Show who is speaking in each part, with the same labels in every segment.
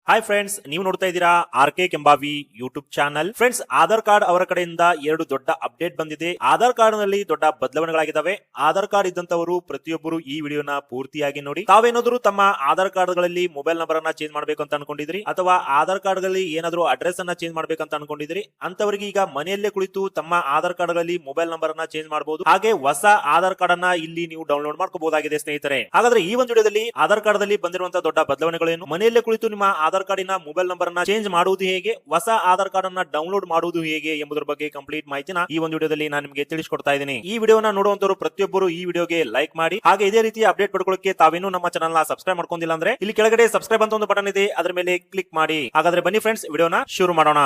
Speaker 1: Hi friends, ನೀವು ನೋಡ್ತಾ ಇದ್ದೀರಾ RK Kembhavi YouTube channel. Friends, Aadhaar card ಅವರ ಕಡೆಯಿಂದ ಎರಡು ದೊಡ್ಡ ಅಪ್ಡೇಟ್ ಬಂದಿದೆ. ಆಧಾರ್ ಕಾರ್ಡ್ ನಲ್ಲಿ ದೊಡ್ಡ ಬದಲಾವಣೆಗಳಾಗಿದ್ದಾವೆ. ಆಧಾರ್ ಕಾರ್ಡ್ ಇದ್ದಂತವರು ಪ್ರತಿಯೊಬ್ಬರು ಈ ವಿಡಿಯೋನ ಪೂರ್ತಿಯಾಗಿ ನೋಡಿ. ತಾವೇನಾದ್ರೂ ತಮ್ಮ ಆಧಾರ್ ಕಾರ್ಡ್ ಗಳಲ್ಲಿ ಮೊಬೈಲ್ ನಂಬರ್ ಅನ್ನ ಚೇಂಜ್ ಮಾಡಬೇಕು ಅಂತ ಅನ್ಕೊಂಡಿದ್ರಿ, ಅಥವಾ ಆಧಾರ್ ಕಾರ್ಡ್ ಗಳಲ್ಲಿ ಏನಾದ್ರೂ ಅಡ್ರೆಸ್ ಅನ್ನ ಚೇಂಜ್ ಮಾಡಬೇಕಂತ ಅನ್ಕೊಂಡಿದ್ರಿ, ಅಂತವರಿಗೆ ಈಗ ಮನೆಯಲ್ಲೇ ಕುಳಿತು ತಮ್ಮ ಆಧಾರ್ ಕಾರ್ಡ್ ಗಳಲ್ಲಿ ಮೊಬೈಲ್ ನಂಬರ್ ಅನ್ನ ಚೇಂಜ್ ಮಾಡಬಹುದು. ಹಾಗೆ ಹೊಸ ಆಧಾರ್ ಕಾರ್ಡ್ ಅನ್ನ ಇಲ್ಲಿ ನೀವು ಡೌನ್ಲೋಡ್ ಮಾಡ್ಕೋಬಹುದಾಗಿದೆ ಸ್ನೇಹಿತರೆ. ಹಾಗಾದ್ರೆ ಈ ಒಂದು ವಿಡಿಯೋದಲ್ಲಿ ಆಧಾರ್ ಕಾರ್ಡ್ ದಲ್ಲಿ ಬಂದಿರುವಂತಹ ದೊಡ್ಡ ಬದಲಾವಣೆಗಳೇನು, ಮನೆಯಲ್ಲೇ ಕುಳಿತು ನಿಮ್ಮ ಆಧಾರ್ ಕಾರ್ಡಿನ ಮೊಬೈಲ್ ನಂಬರ್ ಅನ್ನ ಚೇಂಜ್ ಮಾಡುವುದು ಹೇಗೆ, ಹೊಸ ಆಧಾರ್ ಕಾರ್ಡ್ ಅನ್ನ ಡೌನ್ಲೋಡ್ ಮಾಡುವುದು ಹೇಗೆ ಎಂಬುದರ ಬಗ್ಗೆ ಕಂಪ್ಲೀಟ್ ಮಾಹಿತಿನ ಈ ಒಂದು ವಿಡಿಯೋದಲ್ಲಿ ನಾನು ನಿಮಗೆ ತಿಳಿಸಿಕೊಡ್ತಾ ಇದ್ದೀನಿ. ಈ ವಿಡಿಯೋನ ನೋಡುವಂತವರು ಪ್ರತಿಯೊಬ್ಬರು ಈ ವಿಡಿಯೋಗೆ ಲೈಕ್ ಮಾಡಿ. ಹಾಗೆ ಇದೇ ರೀತಿ ಅಪ್ಡೇಟ್ ಪಡ್ಕೊಳ್ಳೋಕೆ ತಾವೇನು ನಮ್ಮ ಚಾನಲ್ ನ ಸಬ್ಸ್ಕ್ರೈಬ್ ಮಾಡ್ಕೊಂಡಿಲ್ಲ ಅಂದ್ರೆ ಇಲ್ಲಿ ಕೆಳಗಡೆ ಸಬ್ಸ್ಕ್ರೈಬ್ ಅಂತ ಒಂದು ಬಟನ್ ಇದೆ, ಅದರ ಮೇಲೆ ಕ್ಲಿಕ್ ಮಾಡಿ. ಹಾಗಾದ್ರೆ ಬನ್ನಿ ಫ್ರೆಂಡ್ಸ್, ವಿಡಿಯೋನ ಶುರು ಮಾಡೋಣ.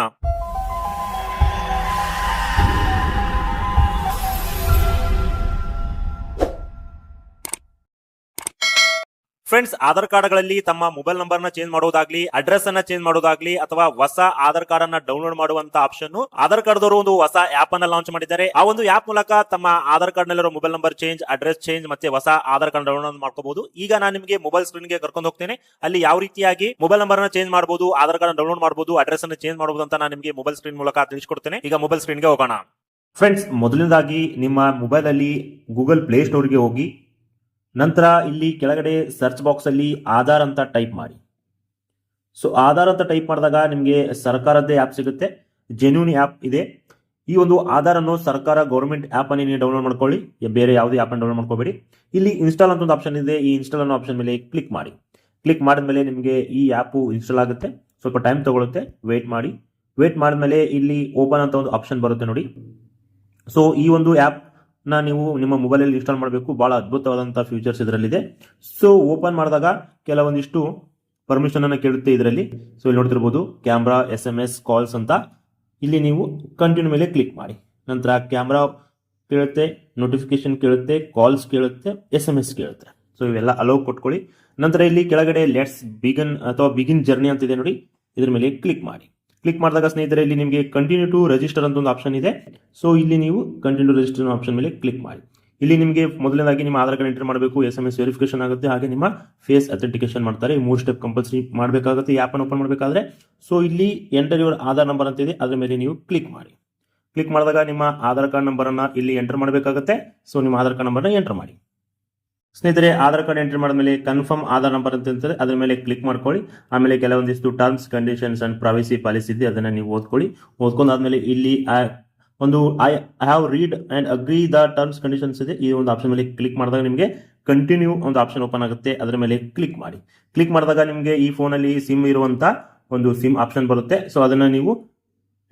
Speaker 1: ಫ್ರೆಂಡ್ಸ್, ಆಧಾರ್ ಕಾರ್ಡ್ ಗಳಲ್ಲಿ ತಮ್ಮ ಮೊಬೈಲ್ ನಂಬರ್ ನ ಚೇಂಜ್ ಮಾಡೋದಾಗ್ಲಿ, ಅಡ್ರೆಸ್ ಅನ್ನ ಚೇಂಜ್ ಮಾಡೋದಾಗ್ಲಿ, ಅಥವಾ ಹೊಸ ಆಧಾರ್ ಕಾರ್ಡ್ ಅನ್ನ ಡೌನ್ಲೋಡ್ ಮಾಡುವಂತ ಆಪ್ಷನ್ ಆಧಾರ್ ಕಾರ್ಡ್ ದವರು ಒಂದು ಹೊಸ ಆಪ್ ಅನ್ನ ಲಾಂಚ್ ಮಾಡಿದ್ದಾರೆ. ಆ ಒಂದು ಆಪ್ ಮೂಲಕ ತಮ್ಮ ಆಧಾರ್ ಕಾರ್ಡ್ ನಲ್ಲಿರೋ mobile number change, address change ಮತ್ತೆ ಹೊಸ ಆಧಾರ್ ಕಾರ್ಡ್ ಡೌನ್ಲೋಡ್ ಮಾಡ್ಕೋಬಹುದು. ಈಗ ನಾನು ನಿಮಗೆ ಮೊಬೈಲ್ ಸ್ಕ್ರೀನ್ ಗೆ ಕರ್ಕೊಂಡು ಹೋಗ್ತೇನೆ. ಅಲ್ಲಿ ಯಾವ ರೀತಿಯಾಗಿ ಮೊಬೈಲ್ ನಂಬರ್ ನ ಚೇಂಜ್ ಮಾಡಬಹುದು, ಆಧಾರ್ ಕಾರ್ಡ್ ಡೌನ್ಲೋಡ್ ಮಾಡಬಹುದು, ಅಡ್ರೆಸ್ ಅನ್ನು ಚೇಂಜ್ ಮಾಡಬಹುದು ಅಂತ ನಾನು ನಿಮಗೆ ಮೊಬೈಲ್ ಸ್ಕ್ರೀನ್ ಮೂಲಕ ತಿಳಿಸಿಕೊಡ್ತೇನೆ. ಈಗ ಮೊಬೈಲ್ ಸ್ಕ್ರೀನ್ ಗೆ ಹೋಗೋಣ. ಫ್ರೆಂಡ್ಸ್, ಮೊದಲನೇದಾಗಿ ನಿಮ್ಮ ಮೊಬೈಲ್ ಅಲ್ಲಿ ಗೂಗಲ್ ಪ್ಲೇ ಸ್ಟೋರ್ ಗೆ ಹೋಗಿ, ನಂತರ ಇಲ್ಲಿ ಕೆಳಗಡೆ ಸರ್ಚ್ ಬಾಕ್ಸ್ ಅಲ್ಲಿ ಆಧಾರ್ ಅಂತ ಟೈಪ್ ಮಾಡಿ. ಸೊ ಆಧಾರ್ ಅಂತ ಟೈಪ್ ಮಾಡಿದಾಗ ನಿಮಗೆ ಸರ್ಕಾರದ್ದೇ ಆಪ್ ಸಿಗುತ್ತೆ, ಜೆನ್ಯೂನ್ ಆಪ್ ಇದೆ. ಈ ಒಂದು ಆಧಾರ್ ಅನ್ನು ಸರ್ಕಾರ ಗೌರ್ಮೆಂಟ್ ಆಪ್ ಅನ್ನು ನೀವು ಡೌನ್ಲೋಡ್ ಮಾಡ್ಕೊಳ್ಳಿ, ಬೇರೆ ಯಾವುದೇ ಆಪ್ ಅನ್ನು ಡೌನ್ಲೋಡ್ ಮಾಡ್ಕೋಬೇಡಿ. ಇಲ್ಲಿ ಇನ್ಸ್ಟಾಲ್ ಅಂತ ಒಂದು ಆಪ್ಷನ್ ಇದೆ, ಈ ಇನ್ಸ್ಟಾಲ್ ಅನ್ನೋ ಆಪ್ಷನ್ ಮೇಲೆ ಕ್ಲಿಕ್ ಮಾಡಿ. ಕ್ಲಿಕ್ ಮಾಡಿದ್ಮೇಲೆ ನಿಮಗೆ ಈ ಆಪ್ ಇನ್ಸ್ಟಾಲ್ ಆಗುತ್ತೆ. ಸ್ವಲ್ಪ ಟೈಮ್ ತಗೊಳುತ್ತೆ, ವೇಟ್ ಮಾಡಿ. ವೇಟ್ ಮಾಡಿದ್ಮೇಲೆ ಇಲ್ಲಿ ಓಪನ್ ಅಂತ ಒಂದು ಆಪ್ಷನ್ ಬರುತ್ತೆ ನೋಡಿ. ಸೊ ಈ ಒಂದು ಆಪ್ ನೀವು ನಿಮ್ಮ ಮೊಬೈಲ್ ಅಲ್ಲಿ ಇನ್ಸ್ಟಾಲ್ ಮಾಡಬೇಕು. ಬಹಳ ಅದ್ಭುತವಾದಂತಹ ಫ್ಯೂಚರ್ಸ್ ಇದರಲ್ಲಿದೆ. ಸೊ ಓಪನ್ ಮಾಡಿದಾಗ ಕೆಲವೊಂದಿಷ್ಟು ಪರ್ಮಿಷನ್ ಅನ್ನ ಕೇಳುತ್ತೆ ಇದರಲ್ಲಿ. ಸೊ ಇಲ್ಲಿ ನೋಡ್ತಿರ್ಬೋದು, ಕ್ಯಾಮ್ರಾ, SMS, ಕಾಲ್ಸ್ ಅಂತ. ಇಲ್ಲಿ ನೀವು ಕಂಟಿನ್ಯೂ ಮೇಲೆ ಕ್ಲಿಕ್ ಮಾಡಿ. ನಂತರ ಕ್ಯಾಮ್ರಾ ಕೇಳುತ್ತೆ, ನೋಟಿಫಿಕೇಶನ್ ಕೇಳುತ್ತೆ, ಕಾಲ್ಸ್ ಕೇಳುತ್ತೆ, SMS ಕೇಳುತ್ತೆ. ಸೊ ಇವೆಲ್ಲ ಅಲೋ ಕೊಟ್ಕೊಳ್ಳಿ. ನಂತರ ಇಲ್ಲಿ ಕೆಳಗಡೆ ಲೆಟ್ಸ್ ಬಿಗಿನ್ ಅಥವಾ ಬಿಗಿನ್ ಜರ್ನಿ ಅಂತ ಇದೆ ನೋಡಿ, ಇದ್ರ ಮೇಲೆ ಕ್ಲಿಕ್ ಮಾಡಿ. ಕ್ಲಿಕ್ ಮಾಡಿದಾಗ ಸ್ನೇಹಿತರೆ ಇಲ್ಲಿ ನಿಮಗೆ ಕಂಟಿನ್ಯೂ ಟು ರಿಜಿಸ್ಟರ್ ಅಂತ ಒಂದು ಆಪ್ಷನ್ ಇದೆ. ಸೊ ಇಲ್ಲಿ ನೀವು ಕಂಟಿನ್ಯೂ ರಿಜಿಸ್ಟರ್ ಆಪ್ಷನ್ ಮೇಲೆ ಕ್ಲಿಕ್ ಮಾಡಿ. ಇಲ್ಲಿ ನಿಮಗೆ ಮೊದಲನೇದಾಗಿ ನಿಮ್ಮ ಆಧಾರ್ ಕಾರ್ಡ್ ಎಂಟರ್ ಮಾಡಬೇಕು, SMS ವೆರಿಫಿಕೇಶನ್ ಆಗುತ್ತೆ, ಹಾಗೆ ನಿಮ್ಮ ಫೇಸ್ ಅಥೆಂಟಿಕೇಶನ್ ಮಾಡ್ತಾರೆ. 3 ಸ್ಟೆಪ್ ಕಂಪಲ್ಸರಿ ಮಾಡಬೇಕಾಗುತ್ತೆ ಈ ಆಪ್ ಅನ್ನು ಓಪನ್ ಮಾಡಬೇಕಾದ್ರೆ. ಸೊ ಇಲ್ಲಿ ಎಂಟರ್ ಯುವರ್ ಆಧಾರ್ ನಂಬರ್ ಅಂತ ಇದೆ, ಅದರ ಮೇಲೆ ನೀವು ಕ್ಲಿಕ್ ಮಾಡಿ. ಕ್ಲಿಕ್ ಮಾಡಿದಾಗ ನಿಮ್ಮ ಆಧಾರ್ ಕಾರ್ಡ್ ನಂಬರ್ ಅನ್ನ ಇಲ್ಲಿ ಎಂಟರ್ ಮಾಡಬೇಕಾಗುತ್ತೆ. ಸೊ ನಿಮ್ಮ ಆಧಾರ್ ಕಾರ್ಡ್ ನಂಬರ್ ಎಂಟರ್ ಮಾಡಿ. ಸ್ನೇಹಿತರೆ, ಆಧಾರ್ ಕಾರ್ಡ್ ಎಂಟ್ರಿ ಮಾಡಿದ್ಮೇಲೆ ಕನ್ಫರ್ಮ್ ಆಧಾರ್ ನಂಬರ್ ಅಂತ ಇರ್ತದೆ, ಅದ್ರ ಮೇಲೆ ಕ್ಲಿಕ್ ಮಾಡ್ಕೊಳ್ಳಿ. ಆಮೇಲೆ ಕೆಲವೊಂದಿಷ್ಟು terms, conditions and privacy policy ಇದೆ, ಅದನ್ನ ನೀವು ಓದ್ಕೊಳ್ಳಿ. ಓದ್ಕೊಂಡಾದ್ಮೇಲೆ ಇಲ್ಲಿ ಒಂದು I have read and agri the terms conditions ಇದೆ, ಈ ಒಂದು ಆಪ್ಷನ್ ಮೇಲೆ ಕ್ಲಿಕ್ ಮಾಡಿದಾಗ ನಿಮಗೆ ಕಂಟಿನ್ಯೂ ಒಂದು ಆಪ್ಷನ್ ಓಪನ್ ಆಗುತ್ತೆ, ಅದರ ಮೇಲೆ ಕ್ಲಿಕ್ ಮಾಡಿ. ಕ್ಲಿಕ್ ಮಾಡಿದಾಗ ನಿಮಗೆ ಈ ಫೋನಲ್ಲಿ ಸಿಮ್ ಇರುವಂತ ಒಂದು ಸಿಮ್ ಆಪ್ಷನ್ ಬರುತ್ತೆ. ಸೊ ಅದನ್ನ ನೀವು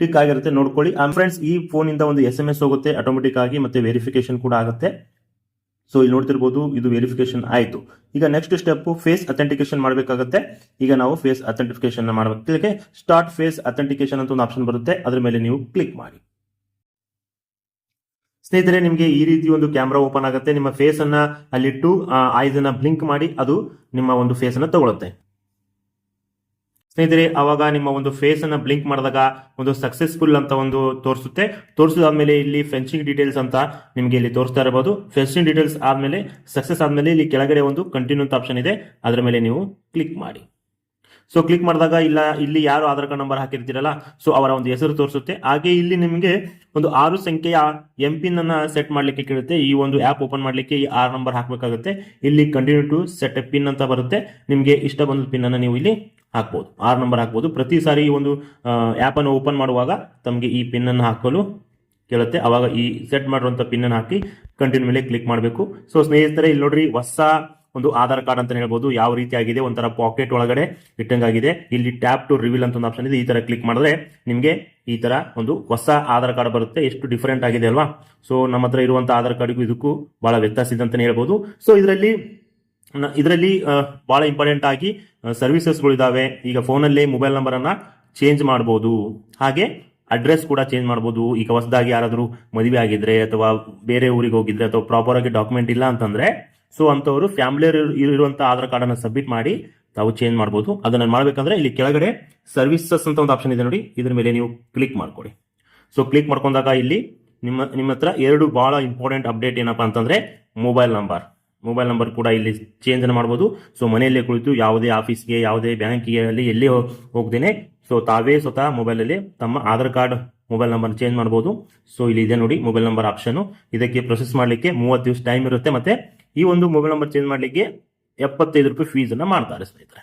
Speaker 1: ಟಿಕ್ ಆಗಿರುತ್ತೆ, ನೋಡ್ಕೊಳ್ಳಿ. ಫ್ರೆಂಡ್ಸ್, ಈ ಫೋನ್ ಇಂದ ಒಂದು SMS ಹೋಗುತ್ತೆ ಆಟೋಮೆಟಿಕ್ ಆಗಿ, ಮತ್ತೆ ವೆರಿಫಿಕೇಶನ್ ಕೂಡ ಆಗುತ್ತೆ. ಸೊ ಇಲ್ಲಿ ನೋಡ್ತಿರ್ಬೋದು, ಇದು ವೆರಿಫಿಕೇಶನ್ ಆಯಿತು. ಈಗ ನೆಕ್ಸ್ಟ್ ಸ್ಟೆಪ್ ಫೇಸ್ ಅಥೆಂಟಿಕೇಶನ್ ಮಾಡಬೇಕಾಗುತ್ತೆ. ಈಗ ನಾವು ಫೇಸ್ ಅಥೆಂಟಿಕೇಶನ್ ಮಾಡಬೇಕು. ಇದಕ್ಕೆ ಸ್ಟಾರ್ಟ್ ಫೇಸ್ ಅಥೆಂಟಿಕೇಶನ್ ಅಂತ ಒಂದು ಆಪ್ಷನ್ ಬರುತ್ತೆ, ಅದ್ರ ಮೇಲೆ ನೀವು ಕ್ಲಿಕ್ ಮಾಡಿ. ಸ್ನೇಹಿತರೆ, ನಿಮಗೆ ಈ ರೀತಿ ಒಂದು ಕ್ಯಾಮ್ರಾ ಓಪನ್ ಆಗುತ್ತೆ. ನಿಮ್ಮ ಫೇಸ್ ಅನ್ನ ಅಲ್ಲಿಟ್ಟು ಐಸ್ ಅನ್ನ ಬ್ಲಿಂಕ್ ಮಾಡಿ ಅದು ನಿಮ್ಮ ಒಂದು ಫೇಸ್ ಅನ್ನ ತಗೊಳುತ್ತೆ. ಸ್ನೇಹಿತರೆ, ಅವಾಗ ನಿಮ್ಮ ಒಂದು ಫೇಸ್ ಅನ್ನ ಬ್ಲಿಂಕ್ ಮಾಡಿದಾಗ ಒಂದು ಸಕ್ಸೆಸ್ಫುಲ್ ಅಂತ ಒಂದು ತೋರಿಸುತ್ತೆ. ತೋರಿಸಿದಾದ್ಮೇಲೆ ಇಲ್ಲಿ ಫೆನ್ಸಿಂಗ್ ಡೀಟೇಲ್ಸ್ ಅಂತ ನಿಮಗೆ ಇಲ್ಲಿ ತೋರಿಸ್ತಾ ಇರಬಹುದು. ಫೆನ್ಸಿಂಗ್ ಡೀಟೇಲ್ಸ್ ಆದ್ಮೇಲೆ ಸಕ್ಸೆಸ್ ಆದ್ಮೇಲೆ ಇಲ್ಲಿ ಕೆಳಗಡೆ ಒಂದು ಕಂಟಿನ್ಯೂ ಅಂತ ಆಪ್ಷನ್ ಇದೆ, ಅದರ ಮೇಲೆ ನೀವು ಕ್ಲಿಕ್ ಮಾಡಿ. ಸೊ ಕ್ಲಿಕ್ ಮಾಡಿದಾಗ ಇಲ್ಲಿ ಯಾರು ಆಧಾರ್ ಕಾರ್ಡ್ ನಂಬರ್ ಹಾಕಿರ್ತೀರಲ್ಲ, ಸೊ ಅವರ ಒಂದು ಹೆಸರು ತೋರಿಸುತ್ತೆ. ಹಾಗೆ ಇಲ್ಲಿ ನಿಮಗೆ ಒಂದು 6 ಸಂಖ್ಯೆಯ MPIN ಅನ್ನ ಸೆಟ್ ಮಾಡ್ಲಿಕ್ಕೆ ಕೇಳುತ್ತೆ. ಈ ಒಂದು ಆಪ್ ಓಪನ್ ಮಾಡ್ಲಿಕ್ಕೆ ಈ 6 ನಂಬರ್ ಹಾಕಬೇಕಾಗುತ್ತೆ. ಇಲ್ಲಿ continue to set a pin ಅಂತ ಬರುತ್ತೆ. ನಿಮಗೆ ಇಷ್ಟ ಬಂದ ಪಿನ್ ಅನ್ನ ನೀವು ಇಲ್ಲಿ ಹಾಕ್ಬೋದು, 6 ನಂಬರ್ ಹಾಕ್ಬೋದು. ಪ್ರತಿ ಸಾರಿ ಈ ಒಂದು ಆಪ್ ಅನ್ನು ಓಪನ್ ಮಾಡುವಾಗ ತಮಗೆ ಈ ಪಿನ್ ಅನ್ನು ಹಾಕಲು ಕೇಳುತ್ತೆ. ಅವಾಗ ಈ ಸೆಟ್ ಮಾಡಿರುವಂತ ಪಿನ್ ಅನ್ನು ಹಾಕಿ ಕಂಟಿನ್ಯೂ ಮೇಲೆ ಕ್ಲಿಕ್ ಮಾಡಬೇಕು. ಸೊ ಸ್ನೇಹಿತರೆ, ಇಲ್ಲಿ ನೋಡ್ರಿ, ಹೊಸ ಒಂದು ಆಧಾರ್ ಕಾರ್ಡ್ ಅಂತ ಹೇಳ್ಬೋದು. ಯಾವ ರೀತಿ ಆಗಿದೆ, ಒಂಥರ ಪಾಕೆಟ್ ಒಳಗಡೆ ಇಟ್ಟಂಗಾಗಿದೆ. ಇಲ್ಲಿ ಟ್ಯಾಪ್ ಟು ರಿವೀಲ್ ಅಂತ ಒಂದು ಆಪ್ಷನ್ ಇದೆ, ಈ ತರ ಕ್ಲಿಕ್ ಮಾಡಿದ್ರೆ ನಿಮಗೆ ಈ ತರ ಒಂದು ಹೊಸ ಆಧಾರ್ ಕಾರ್ಡ್ ಬರುತ್ತೆ. ಎಷ್ಟು ಡಿಫರೆಂಟ್ ಆಗಿದೆ ಅಲ್ವಾ? ಸೊ ನಮ್ಮ ಹತ್ರ ಇರುವಂತಹ ಆಧಾರ್ ಕಾರ್ಡ್ಗೂ ಇದಕ್ಕೂ ಬಹಳ ವ್ಯತ್ಯಾಸ ಇದೆ ಅಂತಾನೆ ಹೇಳ್ಬೋದು. ಸೊ ಇದರಲ್ಲಿ ಬಹಳ ಇಂಪಾರ್ಟೆಂಟ್ ಆಗಿ ಸರ್ವಿಸಸ್ಗಳು ಇದಾವೆ. ಈಗ ಫೋನಲ್ಲೇ ಮೊಬೈಲ್ ನಂಬರ್ ಅನ್ನ ಚೇಂಜ್ ಮಾಡಬಹುದು, ಹಾಗೆ ಅಡ್ರೆಸ್ ಕೂಡ ಚೇಂಜ್ ಮಾಡಬಹುದು. ಈಗ ಹೊಸದಾಗಿ ಯಾರಾದರೂ ಮದುವೆ ಆಗಿದ್ರೆ ಅಥವಾ ಬೇರೆ ಊರಿಗೆ ಹೋಗಿದ್ರೆ ಅಥವಾ ಪ್ರಾಪರ್ ಆಗಿ ಡಾಕ್ಯುಮೆಂಟ್ ಇಲ್ಲ ಅಂತಂದ್ರೆ, ಸೊ ಅಂತವರು ಫ್ಯಾಮಿಲಿ ಇರುವಂತಹ ಆಧಾರ್ ಕಾರ್ಡ್ ಅನ್ನ ಸಬ್ಮಿಟ್ ಮಾಡಿ ತಾವು ಚೇಂಜ್ ಮಾಡಬಹುದು. ಅದನ್ನ ಮಾಡ್ಬೇಕಂದ್ರೆ ಇಲ್ಲಿ ಕೆಳಗಡೆ ಸರ್ವಿಸಸ್ ಅಂತ ಒಂದು ಆಪ್ಷನ್ ಇದೆ ನೋಡಿ, ಇದ್ರ ಮೇಲೆ ನೀವು ಕ್ಲಿಕ್ ಮಾಡ್ಕೊಳ್ಳಿ. ಸೊ ಕ್ಲಿಕ್ ಮಾಡ್ಕೊಂಡಾಗ ಇಲ್ಲಿ ನಿಮ್ಮ ಹತ್ರ 2 ಬಹಳ ಇಂಪಾರ್ಟೆಂಟ್ ಅಪ್ಡೇಟ್ ಏನಪ್ಪಾ ಅಂತಂದ್ರೆ ಮೊಬೈಲ್
Speaker 2: ಮೊಬೈಲ್ ನಂಬರ್ ಕೂಡ ಇಲ್ಲಿ ಚೇಂಜ್ ಮಾಡಬಹುದು. ಸೊ ಮನೆಯಲ್ಲೇ ಕುಳಿತು ಯಾವುದೇ ಆಫೀಸ್ಗೆ ಯಾವುದೇ ಬ್ಯಾಂಕಿಗೆ ಅಲ್ಲಿ ಎಲ್ಲೇ ಹೋಗ್ದೇನೆ ಸೊ ತಾವೇ ಸ್ವತಃ ಮೊಬೈಲ್ ಅಲ್ಲಿ ತಮ್ಮ Aadhaar card mobile number change ಮಾಡಬಹುದು. ಸೊ ಇಲ್ಲಿ ಇದೆ ನೋಡಿ ಮೊಬೈಲ್ ನಂಬರ್ ಆಪ್ಷನ್. ಇದಕ್ಕೆ ಪ್ರೊಸೆಸ್ ಮಾಡಲಿಕ್ಕೆ 30 ದಿವಸ ಟೈಮ್ ಇರುತ್ತೆ. ಮತ್ತೆ ಈ ಒಂದು ಮೊಬೈಲ್ ನಂಬರ್ ಚೇಂಜ್ ಮಾಡಲಿಕ್ಕೆ 75 ರೂಪಾಯಿ ಫೀಸ್ ಅನ್ನ ಮಾಡ್ತಾರೆ ಸ್ನೇಹಿತರೆ.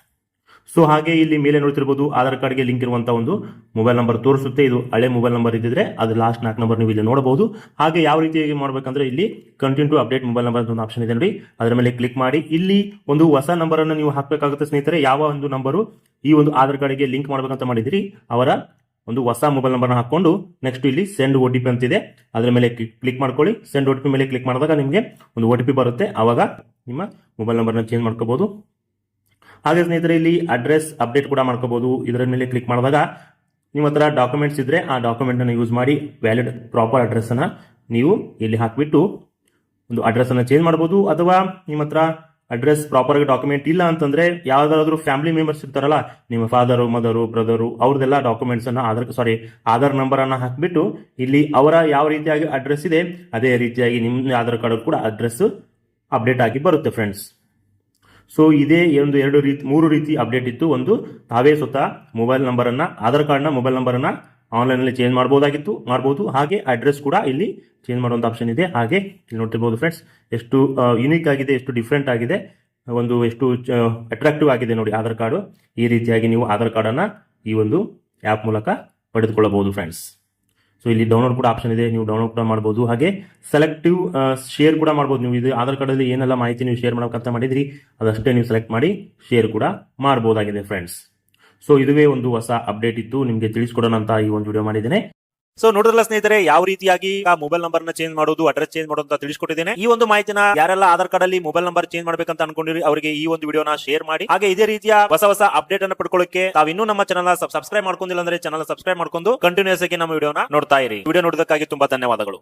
Speaker 2: ಸೊ ಹಾಗೆ ಇಲ್ಲಿ ಮೇಲೆ ನೋಡ್ತಿರ್ಬೋದು ಆಧಾರ್ ಕಾರ್ಡ್ಗೆ ಲಿಂಕ್ ಇರುವಂತಹ ಒಂದು ಮೊಬೈಲ್ ನಂಬರ್ ತೋರಿಸುತ್ತೆ. ಇದು ಹಳೆ ಮೊಬೈಲ್ ನಂಬರ್ ಇದ್ದಿದ್ರೆ ಅದು ಲಾಸ್ಟ್ 4 ನಂಬರ್ ನೀವು ಇಲ್ಲಿ ನೋಡಬಹುದು. ಹಾಗೆ ಯಾವ ರೀತಿಯಾಗಿ ಮಾಡ್ಬೇಕಂದ್ರೆ ಇಲ್ಲಿ continue to update mobile number ಅಂತ ಒಂದು ಆಪ್ಷನ್ ಇದೆ ನೋಡಿ, ಅದರ ಮೇಲೆ ಕ್ಲಿಕ್ ಮಾಡಿ ಇಲ್ಲಿ ಒಂದು ಹೊಸ ನಂಬರ್ ಅನ್ನು ನೀವು ಹಾಕಬೇಕಾಗುತ್ತೆ ಸ್ನೇಹಿತರೆ. ಯಾವ ಒಂದು ನಂಬರು ಈ ಒಂದು ಆಧಾರ್ ಕಾರ್ಡ್ಗೆ ಲಿಂಕ್ ಮಾಡ್ಬೇಕಂತ ಮಾಡಿದಿರಿ ಅವರ ಒಂದು ಹೊಸ ಮೊಬೈಲ್ ನಂಬರ್ನ ಹಾಕೊಂಡು ನೆಕ್ಸ್ಟ್ ಇಲ್ಲಿ ಸೆಂಡ್ OTP ಅಂತಿದೆ, ಅದರ ಮೇಲೆ ಕ್ಲಿಕ್ ಮಾಡ್ಕೊಳ್ಳಿ. ಸೆಂಡ್ OTP ಮೇಲೆ ಕ್ಲಿಕ್ ಮಾಡಿದಾಗ ನಿಮಗೆ ಒಂದು OTP ಬರುತ್ತೆ. ಆವಾಗ ನಿಮ್ಮ ಮೊಬೈಲ್ ನಂಬರ್ನ ಚೇಂಜ್ ಮಾಡ್ಕೋಬಹುದು. ಹಾಗೆ ಸ್ನೇಹಿತರೆ ಇಲ್ಲಿ ಅಡ್ರೆಸ್ ಅಪ್ಡೇಟ್ ಕೂಡ ಮಾಡ್ಕೋಬಹುದು. ಇದರ ಮೇಲೆ ಕ್ಲಿಕ್ ಮಾಡಿದಾಗ ನಿಮ್ಮ ಹತ್ರ ಡಾಕ್ಯುಮೆಂಟ್ಸ್ ಇದ್ರೆ ಆ ಡಾಕ್ಯುಮೆಂಟ್ ಅನ್ನು ಯೂಸ್ ಮಾಡಿ ವ್ಯಾಲಿಡ್ ಪ್ರಾಪರ್ ಅಡ್ರೆಸ್ ಅನ್ನ ನೀವು ಇಲ್ಲಿ ಹಾಕ್ಬಿಟ್ಟು ಒಂದು ಅಡ್ರೆಸ್ ಅನ್ನ ಚೇಂಜ್ ಮಾಡಬಹುದು. ಅಥವಾ ನಿಮ್ಮ ಹತ್ರ ಅಡ್ರೆಸ್ ಪ್ರಾಪರ್ ಆಗಿ ಡಾಕ್ಯುಮೆಂಟ್ ಇಲ್ಲ ಅಂತಂದ್ರೆ ಯಾವ್ದಾದ್ರು ಫ್ಯಾಮಿಲಿ ಮೆಂಬರ್ಸ್ ಇರ್ತಾರಲ್ಲ, ನಿಮ್ಮ ಫಾದರು ಮದರು ಬ್ರದರು ಅವ್ರದೆಲ್ಲ ಡಾಕ್ಯುಮೆಂಟ್ಸ್ ಅನ್ನ ಆಧಾರ್ ನಂಬರ್ ಅನ್ನ ಹಾಕ್ಬಿಟ್ಟು ಇಲ್ಲಿ ಅವರ ಯಾವ ರೀತಿಯಾಗಿ ಅಡ್ರೆಸ್ ಇದೆ ಅದೇ ರೀತಿಯಾಗಿ ನಿಮ್ಮ ಆಧಾರ್ ಕಾರ್ಡ್ ಕೂಡ ಅಡ್ರೆಸ್ ಅಪ್ಡೇಟ್ ಆಗಿ ಬರುತ್ತೆ ಫ್ರೆಂಡ್ಸ್. ಸೊ ಇದೇ ಒಂದು 3 ರೀತಿ ಅಪ್ಡೇಟ್ ಇತ್ತು. ಒಂದು ತಾವೇ ಸ್ವತಃ ಮೊಬೈಲ್ ನಂಬರ್ ಅನ್ನ ಆಧಾರ್ ಕಾರ್ಡ್ ನ ಮೊಬೈಲ್ ನಂಬರ್ ಅನ್ನ ಆನ್ಲೈನ್ ಅಲ್ಲಿ ಚೇಂಜ್ ಮಾಡಬಹುದು. ಹಾಗೆ ಅಡ್ರೆಸ್ ಕೂಡ ಇಲ್ಲಿ ಚೇಂಜ್ ಮಾಡುವಂತ ಆಪ್ಷನ್ ಇದೆ. ಹಾಗೆ ಇಲ್ಲಿ ನೋಡ್ತಿರ್ಬೋದು ಫ್ರೆಂಡ್ಸ್ ಎಷ್ಟು ಯುನಿಕ್ ಆಗಿದೆ, ಎಷ್ಟು ಡಿಫ್ರೆಂಟ್ ಆಗಿದೆ, ಒಂದು ಎಷ್ಟು ಅಟ್ರಾಕ್ಟಿವ್ ಆಗಿದೆ ನೋಡಿ ಆಧಾರ್ ಕಾರ್ಡ್. ಈ ರೀತಿಯಾಗಿ ನೀವು ಆಧಾರ್ ಕಾರ್ಡ್ ಅನ್ನ ಈ ಒಂದು ಆಪ್ ಮೂಲಕ ಪಡೆದುಕೊಳ್ಳಬಹುದು ಫ್ರೆಂಡ್ಸ್. ಸೊ ಇಲ್ಲಿ ಡೌನ್ಲೋಡ್ ಕೂಡ ಆಪ್ಷನ್ ಇದೆ, ನೀವು ಡೌನ್ಲೋಡ್ ಕೂಡ ಮಾಡಬಹುದು. ಹಾಗೆ ಸೆಲೆಕ್ಟಿವ್ ಶೇರ್ ಕೂಡ ಮಾಡಬಹುದು. ನೀವು ಇದು ಆಧಾರ್ ಕಾರ್ಡ್ ಅಲ್ಲಿ ಏನೆಲ್ಲ ಮಾಹಿತಿ ನೀವು ಶೇರ್ ಮಾಡಬೇಕಂತ ಮಾಡಿದ್ರಿ ಅದಷ್ಟೇ ನೀವು ಸೆಲೆಕ್ಟ್ ಮಾಡಿ ಶೇರ್ ಕೂಡ ಮಾಡಬಹುದಾಗಿದೆ ಫ್ರೆಂಡ್ಸ್. ಸೊ ಇದುವೇ ಒಂದು ಹೊಸ ಅಪ್ಡೇಟ್ ಇತ್ತು, ನಿಮಗೆ ತಿಳಿಸ್ಕೊಡೋಣ ಅಂತ ಈ ಒಂದು ವಿಡಿಯೋ ಮಾಡಿದ್ದೇನೆ.
Speaker 1: ಸೊ ನೋಡಿದ್ರಲ್ಲ ಸ್ನೇಹಿತರೆ, ಯಾವ ರೀತಿಯಾಗಿ ಮೊಬೈಲ್ ನಂಬರ್ ನ ಚೇಂಜ್ ಮಾಡೋದು, ಅಡ್ರೆಸ್ ಚೇಂಜ್ ಮಾಡೋದು ಅಂತ ತಿಳಿಸ್ಕೊಟ್ಟಿದ್ದೇನೆ. ಈ ಒಂದು ಮಾಹಿತಿನ ಯಾರೆಲ್ಲ ಆಧಾರ್ ಕಾರ್ಡ್ ಅಲ್ಲಿ ಮೊಬೈಲ್ ನಂಬರ್ ಚೇಂಜ್ ಮಾಡ್ಬೇಕಂತ ಅನ್ಕೊಂಡಿರಿ ಅವರಿಗೆ ಈ ಒಂದು ವಿಡಿಯೋನ ಶೇರ್ ಮಾಡಿ. ಹಾಗೆ ಇದೇ ರೀತಿಯ ಹೊಸ ಅಪ್ಡೇಟ್ ಅನ್ನು ಪಡ್ಕೊಳ್ಳಕ್ಕೆ ತಾವು ಇನ್ನೂ ನಮ್ಮ ಚಾನಲ್ ಸಬ್ಸ್ಕ್ರೈಬ್ ಮಾಡ್ಕೊಂಡಿಲ್ಲ ಅಂದ್ರೆ ಚಾನಲ್ ಸಬ್ಸ್ಕ್ರೈಬ್ ಮಾಡ್ಕೊಂಡು ಕಂಟಿನ್ಯೂಸ್ ಆಗಿ ನಮ್ಮ ವಿಡಿಯೋನ ನೋಡ್ತಾ ಇರಿ. ವಿಡಿಯೋ ನೋಡೋದಕ್ಕಾಗಿ ತುಂಬಾ ಧನ್ಯವಾದಗಳು.